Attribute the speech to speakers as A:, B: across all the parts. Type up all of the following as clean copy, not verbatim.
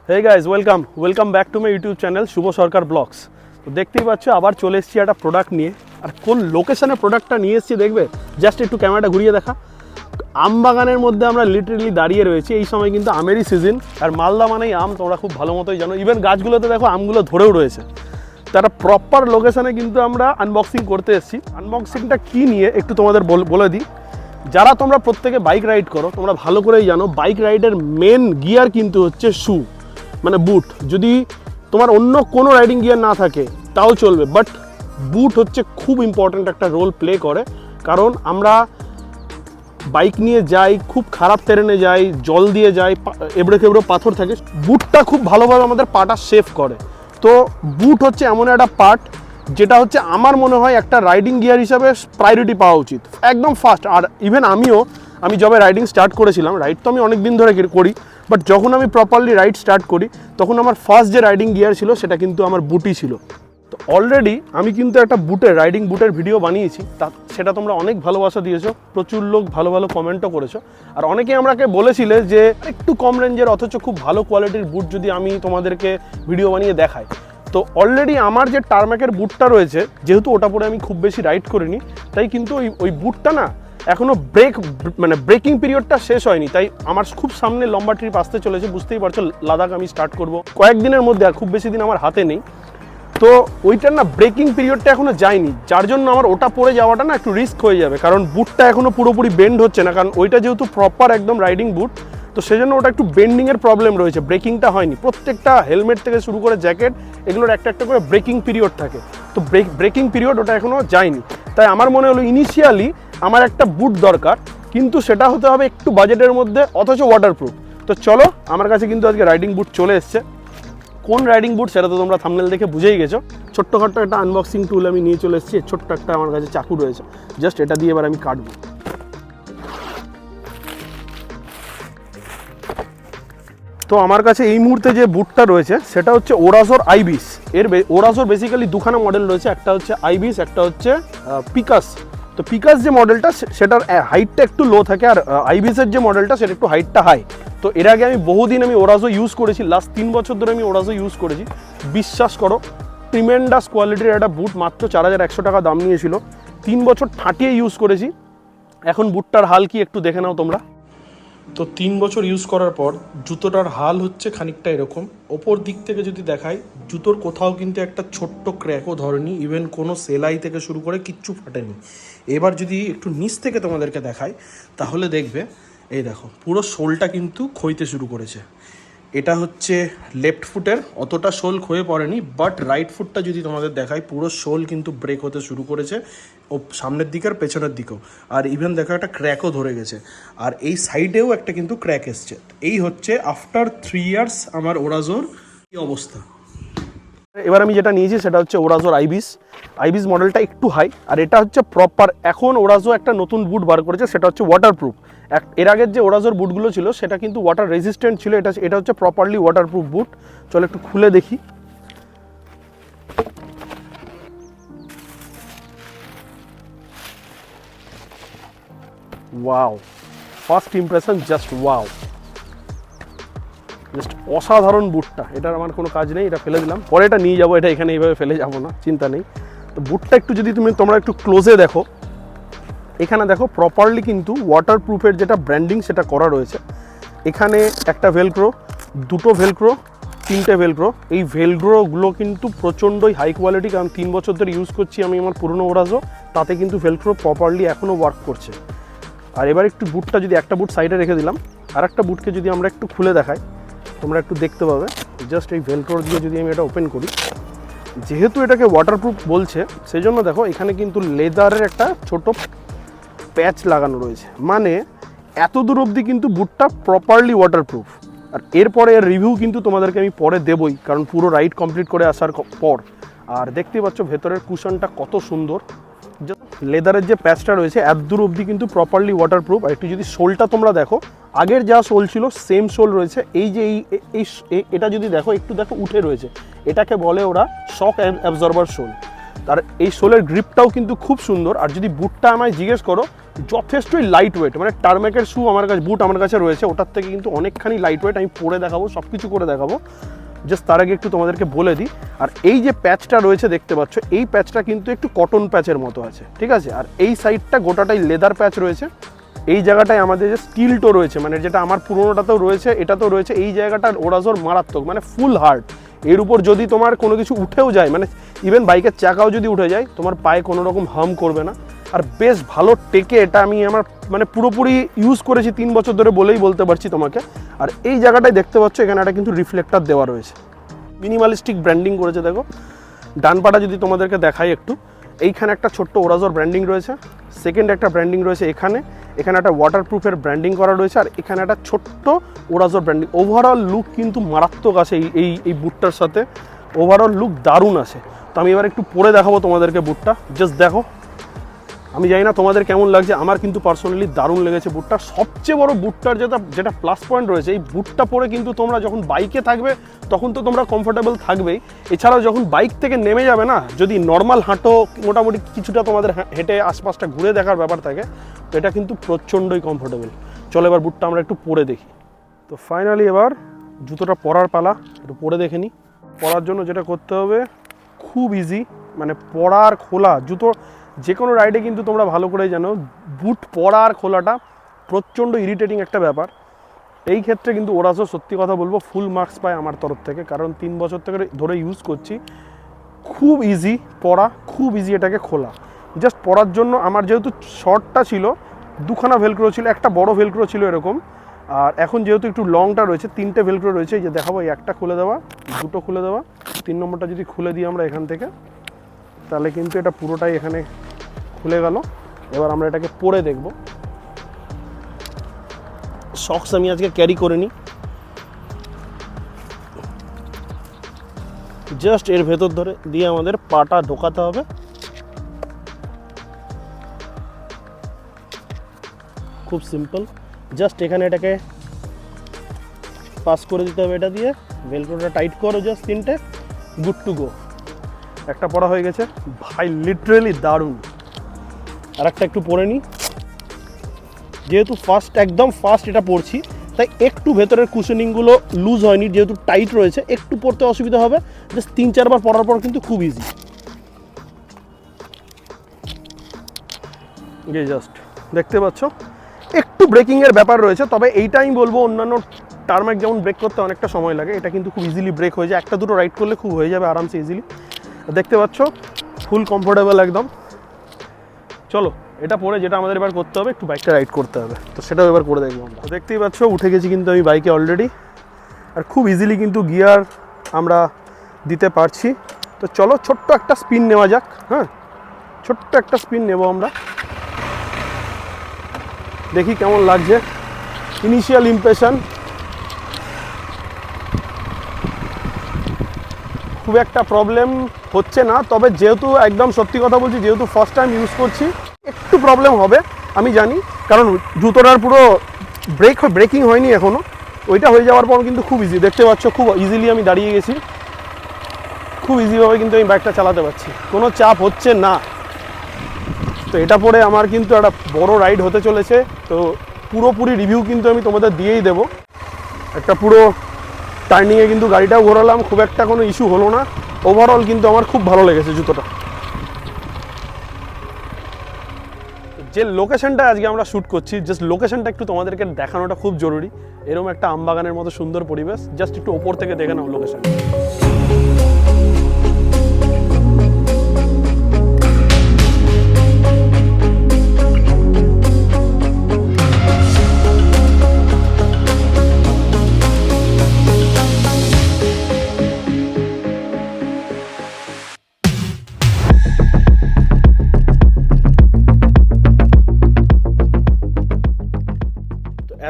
A: Hey guys, welcome back to my YouTube channel Shubho Sarkar vlogs. তো দেখতেই পাচ্ছ আবার চলে এসেছি একটা প্রোডাক্ট নিয়ে। আর কোন লোকেশনে প্রোডাক্টটা নিয়ে এসেছি দেখবে, জাস্ট একটু ক্যামেরাটা ঘুরিয়ে দেখা। আম বাগানের মধ্যে আমরা লিটারালি দাঁড়িয়ে রয়েছি। এই সময় কিন্তু আমেরই সিজন, আর মালদা মানেই আম, তোমরা খুব ভালো মতোই জানো। ইভেন গাছগুলোতে দেখো আমগুলো ধরেও রয়েছে। তো একটা প্রপার লোকেশনে কিন্তু আমরা আনবক্সিং করতে এসেছি। আনবক্সিংটা কী নিয়ে একটু তোমাদের বলে দিই। যারা তোমরা প্রত্যেকে বাইক রাইড করো, তোমরা ভালো করেই জানো বাইক রাইডের মেন গিয়ার কিন্তু হচ্ছে শু, মানে বুট। যদি তোমার অন্য কোনো রাইডিং গিয়ার না থাকে তাও চলবে, বাট বুট হচ্ছে খুব ইম্পর্ট্যান্ট একটা রোল প্লে করে। কারণ আমরা বাইক নিয়ে যাই, খুব খারাপ টেরেনে যাই, জল দিয়ে যাই, এবড়ো খেবড়ো পাথর থাকে, বুটটা খুব ভালোভাবে আমাদের পাটা সেফ করে। তো বুট হচ্ছে এমন একটা পার্ট যেটা হচ্ছে আমার মনে হয় একটা রাইডিং গিয়ার হিসাবে প্রায়োরিটি পাওয়া উচিত, একদম ফার্স্ট। আর ইভেন আমি যবে রাইডিং স্টার্ট করেছিলাম, রাইড তো আমি অনেক দিন ধরে করি, বাট যখন আমি প্রপারলি রাইড স্টার্ট করি তখন আমার ফার্স্ট যে রাইডিং গিয়ার ছিল সেটা কিন্তু আমার বুটই ছিল। তো অলরেডি আমি কিন্তু একটা রাইডিং বুটের ভিডিও বানিয়েছি, সেটা তোমরা অনেক ভালোবাসা দিয়েছো, প্রচুর লোক ভালো ভালো কমেন্টও করেছো। আর অনেকে আমাকে বলেছিলে যে একটু কম রেঞ্জের অথচ খুব ভালো কোয়ালিটির বুট যদি আমি তোমাদেরকে ভিডিও বানিয়ে দেখাই। তো অলরেডি আমার যে টার্ম্যাকের বুটটা রয়েছে, যেহেতু ওটা পরে আমি খুব বেশি রাইড করিনি, তাই কিন্তু ওই বুটটা না এখনও ব্রেকিং পিরিয়ডটা শেষ হয়নি। তাই আমার খুব সামনে লম্বা ট্রিপ আসতে চলেছে, বুঝতেই পারছো। লাদাখ আমি স্টার্ট করব কয়েকদিনের মধ্যে, আর খুব বেশি দিন আমার হাতে নেই। তো ওইটার না ব্রেকিং পিরিয়ডটা এখনও যায়নি, যার জন্য আমার ওটা পরে যাওয়াটা না একটু রিস্ক হয়ে যাবে। কারণ বুটটা এখনও পুরোপুরি বেন্ড হচ্ছে না, কারণ ওইটা যেহেতু প্রপার একদম রাইডিং বুট, তো সেজন্য ওটা একটু বেন্ডিংয়ের প্রবলেম রয়েছে, ব্রেকিংটা হয়নি। প্রত্যেকটা হেলমেট থেকে শুরু করে জ্যাকেট এগুলোর একটা একটা করে ব্রেকিং পিরিয়ড থাকে, তো ব্রেকিং পিরিয়ড ওটা এখনও যায়নি। তাই আমার মনে হলো ইনিশিয়ালি আমার একটা বুট দরকার, কিন্তু সেটা হতে হবে একটু বাজেটের মধ্যে, অথচ ওয়াটারপ্রুফ। তো চলো, আমার কাছে কিন্তু আজকে রাইডিং বুট চলে এসছে। কোন রাইডিং বুট সেটা তো তোমরা থাম্বনেল দেখে বুঝেই গেছো। ছোট্টখাট্ট একটা আনবক্সিং টুল আমি নিয়ে চলে এসেছি। ছোট্ট একটা আমার কাছে চাকু রয়েছে, জাস্ট এটা দিয়ে এবার আমি কাটবো। তো আমার কাছে এই মুহূর্তে যে বুটটা রয়েছে সেটা হচ্ছে ওরাজোর আইবিজ। ওরাজোর বেসিক্যালি দুখানা মডেল রয়েছে, একটা হচ্ছে আইবিজ, একটা হচ্ছে পিকাস। তো পিকাস যে মডেলটা সেটার হাইটটা একটু লো থাকে, আর আইবিজের যে মডেলটা সেটা একটু হাইটটা হাই। তো এর আগে আমি বহুদিন ওরাজো ইউজ করেছি, লাস্ট 3 বছর ধরে আমি ওরাজো ইউজ করেছি। বিশ্বাস করো, ট্রিমেন্ডাস কোয়ালিটির একটা বুট, মাত্র 4100 টাকা দাম নিয়েছিল। 3 বছর ঠাটিয়ে ইউজ করেছি। এখন বুটটার হাল কি একটু দেখে নাও তোমরা। তো 3 বছর ইউজ করার পর জুতোটার হাল হচ্ছে খানিকটা এরকম। ওপর দিক থেকে যদি দেখাই, জুতোর কোথাও কিন্তু একটা ছোট্ট ক্র্যাকও ধরেনি, ইভেন কোনো সেলাই থেকে শুরু করে কিচ্ছু ফাটেনি। এবার যদি একটু নিচ থেকে তোমাদেরকে দেখাই, তাহলে দেখবে এই দেখো পুরো সোলটা কিন্তু ক্ষইতে শুরু করেছে। এটা হচ্ছে লেফট ফুটের, অতটা সোল ক্ষয়ে পড়েনি, বাট রাইট ফুটটা যদি তোমাদের দেখাই, পুরো সোল কিন্তু ব্রেক হতে শুরু করেছে, ও সামনের দিকে আর পেছনের দিকেও। আর ইভেন দেখো একটা ক্র্যাকও ধরে গেছে, আর এই সাইডেও একটা কিন্তু ক্র্যাক এসছে। এই হচ্ছে আফটার 3 ইয়ার্স আমার ওরাজোর কি অবস্থা। এবার আমি যেটা নিয়েছি সেটা হচ্ছে ওরাজোর আইবিজ মডেলটা একটু হাই, আর এটা হচ্ছে প্রপার। এখন ওরাজো একটা নতুন বুট বার করেছে, সেটা হচ্ছে ওয়াটারপ্রুফ। এর আগের যে ওরাজোর বুটগুলো ছিল সেটা কিন্তু ওয়াটার রেজিস্ট্যান্ট ছিল, এটা হচ্ছে প্রপারলি ওয়াটারপ্রুফ বুট। চলো একটু খুলে দেখি। Wow, first impression just wow, just অসাধারণ বুটটা। এটার আমার কোনো কাজ নেই, এটা ফেলে দিলাম, পরে এটা নিয়ে যাবো। এটা এখানে এইভাবে ফেলে যাবো না, চিন্তা নেই। তো বুটটা একটু যদি তোমরা একটু ক্লোজে দেখো, এখানে দেখো প্রপারলি কিন্তু ওয়াটারপ্রুফের যেটা ব্র্যান্ডিং সেটা করা রয়েছে। এখানে একটা ভেলক্রো, দুটো ভেলক্রো, 3টে ভেলক্রো। এই ভেলক্রোগুলো কিন্তু প্রচণ্ডই হাই কোয়ালিটি, কারণ 3 বছর ধরে ইউজ করছি আমি আমার পুরনো ওরাজো, তাতে কিন্তু ভেলক্রো প্রপারলি এখনও ওয়ার্ক করছে। আর এবার একটু বুটটা যদি একটা বুট সাইডে রেখে দিলাম, আর একটা বুটকে যদি আমরা একটু খুলে দেখাই, তোমরা একটু দেখতে পাবে। জাস্ট এই ভেলক্রো দিয়ে যদি আমি এটা ওপেন করি, যেহেতু এটাকে ওয়াটারপ্রুফ বলছে সেই জন্য দেখো এখানে কিন্তু লেদারের একটা ছোট প্যাচ লাগানো রয়েছে, মানে এত দূর অবধি কিন্তু বুটটা প্রপারলি ওয়াটারপ্রুফ। আর এরপরে এর রিভিউ কিন্তু তোমাদেরকে আমি পরে দেবই, কারণ পুরো রাইড কমপ্লিট করে আসার পর। আর দেখতেই পাচ্ছ ভেতরের কুশনটা কত সুন্দর, লেদারের যে প্যাচটা রয়েছে এত দূর অবধি কিন্তু প্রপারলি ওয়াটারপ্রুফ। আর একটু যদি সোলটা তোমরা দেখো, আগের যা সোল ছিল সেম সোল রয়েছে। এই যে এটা যদি দেখো, একটু দেখো উঠে রয়েছে, এটাকে বলে ওরা শক অ্যাবজর্বার সোল। আর এই সোলের গ্রিপটাও কিন্তু খুব সুন্দর। আর যদি বুটটা আমায় জিজ্ঞেস করো যথেষ্টই লাইট ওয়েট, মানে টার্মেকের শু আমার কাছে, বুট আমার কাছে রয়েছে, ওটার থেকে কিন্তু অনেকখানি লাইট ওয়েট। আমি পরে দেখাবো, সব কিছু করে দেখাবো। জাস্ট তার আগে একটু তোমাদেরকে বলে দিই, আর এই যে প্যাচটা রয়েছে দেখতে পাচ্ছ, এই প্যাচটা কিন্তু একটু কটন প্যাচের মতো আছে, ঠিক আছে। আর এই সাইডটা গোটাটাই লেদার প্যাচ রয়েছে। এই জায়গাটায় আমাদের যে স্টিল টো রয়েছে, মানে যেটা আমার পুরোনোটাতেও রয়েছে, এটাতেও রয়েছে, এই জায়গাটা ওরাজোর মারাত্মক, মানে ফুল হার্ড। এর উপর যদি তোমার কোনো কিছু উঠেও যায়, মানে ইভেন বাইকের চাকাও যদি উঠে যায়, তোমার পায়ে কোনো রকম হার্ম করবে না। আর বেশ ভালো টেকে, এটা আমি আমার মানে পুরোপুরি ইউজ করেছি 3 বছর ধরে বলেই বলতে পারছি তোমাকে। আর এই জায়গাটায় দেখতে পাচ্ছ, এখানে একটা কিন্তু রিফ্লেক্টর দেওয়া রয়েছে, মিনিমালিস্টিক ব্র্যান্ডিং করেছে। দেখো ডান পাটা যদি তোমাদেরকে দেখাই একটু, এইখানে একটা ছোট্ট ওরাজোর ব্র্যান্ডিং রয়েছে, সেকেন্ড একটা ব্র্যান্ডিং রয়েছে এখানে, এখানে একটা ওয়াটারপ্রুফের ব্র্যান্ডিং করা রয়েছে, আর এখানে একটা ছোট্ট ওরাজোর ব্র্যান্ডিং। ওভারঅল লুক কিন্তু মারাত্মক আছে এই বুটটার সাথে, ওভারঅল লুক দারুণ আছে। তো আমি এবার একটু পরে দেখাবো তোমাদেরকে বুটটা, জাস্ট দেখো। আমি জানি না তোমাদের কেমন লাগছে, আমার কিন্তু পার্সোনালি দারুণ লেগেছে বুটটা। সবচেয়ে বড় বুটটার যেটা প্লাস পয়েন্ট রয়েছে, এই বুটটা পরে কিন্তু তোমরা যখন বাইকে থাকবে তখন তো তোমরা কমফোর্টেবল থাকবেই, এছাড়াও যখন বাইক থেকে নেমে যাবে না, যদি নর্মাল হাঁটো, মোটামুটি কিছুটা তোমাদের হেঁটে আশপাশটা ঘুরে দেখার ব্যাপার থাকে, তো এটা কিন্তু প্রচণ্ডই কমফোর্টেবল। চলো এবার বুটটা আমরা একটু পরে দেখি। তো ফাইনালি এবার জুতোটা পরার পালা, একটু পরে দেখে নিই। পরার জন্য যেটা করতে হবে, খুব ইজি, মানে পরার খোলা জুতো যে কোনো রাইডে কিন্তু তোমরা ভালো করেই জানো, বুট পরা আর খোলাটা প্রচণ্ড ইরিটেটিং একটা ব্যাপার। এই ক্ষেত্রে কিন্তু ওরাজো সত্যি কথা বলবো ফুল মার্কস পায় আমার তরফ থেকে, কারণ 3 বছর থেকে ধরে ইউজ করছি। খুব ইজি পরা, খুব ইজি এটাকে খোলা। জাস্ট পরার জন্য আমার যেহেতু শর্টটা ছিল, 2খানা ভেলক্রো ছিল, একটা বড় ভেলক্রো ছিল এরকম, আর এখন যেহেতু একটু লংটা রয়েছে, 3টে ভেলক্রো রয়েছে। এই যে দেখাবো, একটা খুলে দেওয়া, দুটো খুলে দেওয়া, 3 নম্বরটা যদি খুলে দিই আমরা এখান থেকে, তাহলে কিন্তু এটা পুরোটাই এখানে খুলে গেল। এবার আমরা এটাকে পরে দেখব। সক্স আমি আজকে ক্যারি করে নিই, জাস্ট এর ভেতর ধরে দিয়ে আমাদের পাটা ঢোকাতে হবে। খুব সিম্পল, জাস্ট এখানে এটাকে পাস করে দিতে হবে, এটা দিয়ে ভেলক্রোটা টাইট করো, জাস্ট 3টে, গুড টু গো। একটা পরা হয়ে গেছে ভাই, লিটারেলি দারুণ। আর একটা একটু পরে নিই, যেহেতু একদম ফার্স্ট এটা পরছি, তাই একটু ভেতরের কুশনিংগুলো লুজ হয়নি, যেহেতু টাইট রয়েছে, একটু পরতে অসুবিধা হবে। জাস্ট 3-4 বার পরার পর কিন্তু খুব ইজি। জাস্ট দেখতে পাচ্ছ একটু ব্রেকিংয়ের ব্যাপার রয়েছে, তবে এইটা আমি বলবো অন্যান্য টার্মেক যেমন ব্রেক করতে অনেকটা সময় লাগে, এটা কিন্তু খুব ইজিলি ব্রেক হয়ে যায়। একটা দুটো রাইড করলে খুব হয়ে যাবে আরামসে, ইজিলি। দেখতে পাচ্ছ ফুল কমফোর্টেবল একদম। চলো এটা পরে যেটা আমাদের এবার করতে হবে, একটু বাইকটা রাইড করতে হবে, তো সেটাও এবার করে দেখবো আমরা। দেখতেই পাচ্ছ উঠে গেছি কিন্তু আমি বাইকে অলরেডি, আর খুব ইজিলি কিন্তু গিয়ার আমরা দিতে পারছি। তো চলো ছোট্ট একটা স্পিন নেওয়া যাক। হ্যাঁ, ছোট্ট একটা স্পিন নেব আমরা, দেখি কেমন লাগছে। ইনিশিয়াল ইমপ্রেশন খুব একটা প্রবলেম হচ্ছে না, তবে যেহেতু একদম সত্যি কথা বলছি, যেহেতু ফার্স্ট টাইম ইউজ করছি, একটু প্রবলেম হবে আমি জানি, কারণ জুতোটার পুরো ব্রেকিং হয়নি এখনও। ওইটা হয়ে যাওয়ার পর কিন্তু খুব ইজি, দেখতে পাচ্ছ খুব ইজিলি আমি দাঁড়িয়ে গেছি, খুব ইজিভাবে কিন্তু আমি বাইকটা চালাতে পারছি, কোনো চাপ হচ্ছে না। তো এটা পরে আমার কিন্তু একটা বড় রাইড হতে চলেছে, তো পুরোপুরি রিভিউ কিন্তু আমি তোমাদের দিয়েই দেবো। একটা পুরো টার্নিংয়ে কিন্তু গাড়িটাও ঘোরালাম, খুব একটা কোনো ইস্যু হলো না। ওভারঅল কিন্তু আমার খুব ভালো লেগেছে জুতোটা। যে লোকেশনটা আজকে আমরা শ্যুট করছি, জাস্ট লোকেশনটা একটু তোমাদেরকে দেখানোটা খুব জরুরি। এরকম একটা আমবাগানের মতো সুন্দর পরিবেশ, জাস্ট একটু ওপর থেকে দেখে নাও লোকেশন।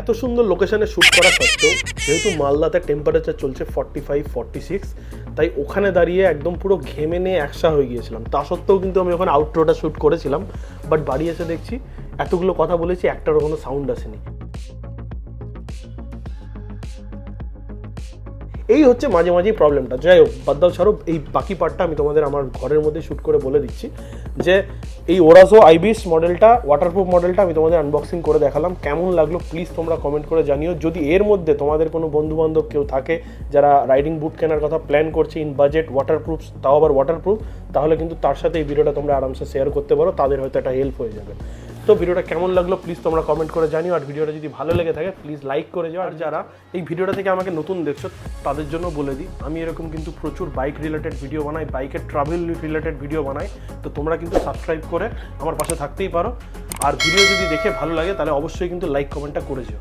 A: এত সুন্দর লোকেশনে শ্যুট করা সত্ত্বেও, যেহেতু মালদাতে টেম্পারেচার চলছে 45-46, তাই ওখানে দাঁড়িয়ে একদম পুরো ঘেমে নিয়ে একসা হয়ে গিয়েছিলাম। তা সত্ত্বেও কিন্তু আমি ওখানে আউটরোটা শ্যুট করেছিলাম, বাট বাড়ি এসে দেখছি এতগুলো কথা বলেছি, একটারও কোনো সাউন্ড আসেনি। এই হচ্ছে মাঝে মাঝেই প্রবলেমটা। যাই হোক, বাদ দাও, ছাড়ো, এই বাকি পার্টটা আমি তোমাদের আমার ঘরের মধ্যে শ্যুট করে বলে দিচ্ছি যে এই ওরাজো আইবিস মডেলটা, ওয়াটারপ্রুফ মডেলটা আমি তোমাদের আনবক্সিং করে দেখালাম। কেমন লাগলো প্লিজ তোমরা কমেন্ট করে জানিও। যদি এর মধ্যে তোমাদের কোনো বন্ধুবান্ধব কেউ থাকে যারা রাইডিং বুট কেনার কথা প্ল্যান করছে ইন বাজেট, ওয়াটারপ্রুফ, তাও আবার ওয়াটারপ্রুফ, তাহলে কিন্তু তার সাথে এই ভিডিওটা তোমরা আরামসে শেয়ার করতে পারো, তাদের হয়তো একটা হেল্প হয়ে যাবে। তো ভিডিওটা কেমন লাগলো প্লিজ তোমরা কমেন্ট করে জানিও। আর ভিডিওটা যদি ভালো লেগে থাকে প্লিজ লাইক করে যাও। আর যারা এই ভিডিওটা থেকে আমাকে নতুন দেখছো তাদের জন্য বলে দিই, আমি এরকম কিন্তু প্রচুর বাইক রিলেটেড ভিডিও বানাই, বাইকের ট্রাভেল রিলেটেড ভিডিও বানাই। তো তোমরা কিন্তু সাবস্ক্রাইব করে আমার পাশে থাকতেই পারো। আর ভিডিও যদি দেখে ভালো লাগে তাহলে অবশ্যই কিন্তু লাইক কমেন্টটা করে যেও।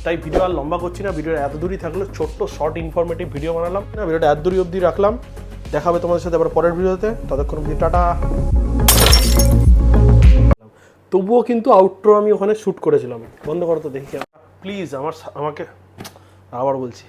A: তাই ভিডিও আর লম্বা করছি না, ভিডিও এত দূরই থাকলো, ছোট্ট শর্ট ইনফরমেটিভ ভিডিও বানালাম না, ভিডিওটা এত দূরই অবধি রাখলাম। দেখা হবে তোমাদের সাথে আবার পরের ভিডিওতে, ততক্ষণ অবধি টাটা। তবুও কিন্তু আউটরো আমি ওখানে শ্যুট করেছিলাম। বন্ধ করো তো দেখি প্লিজ, আমাকে আবার বলছি।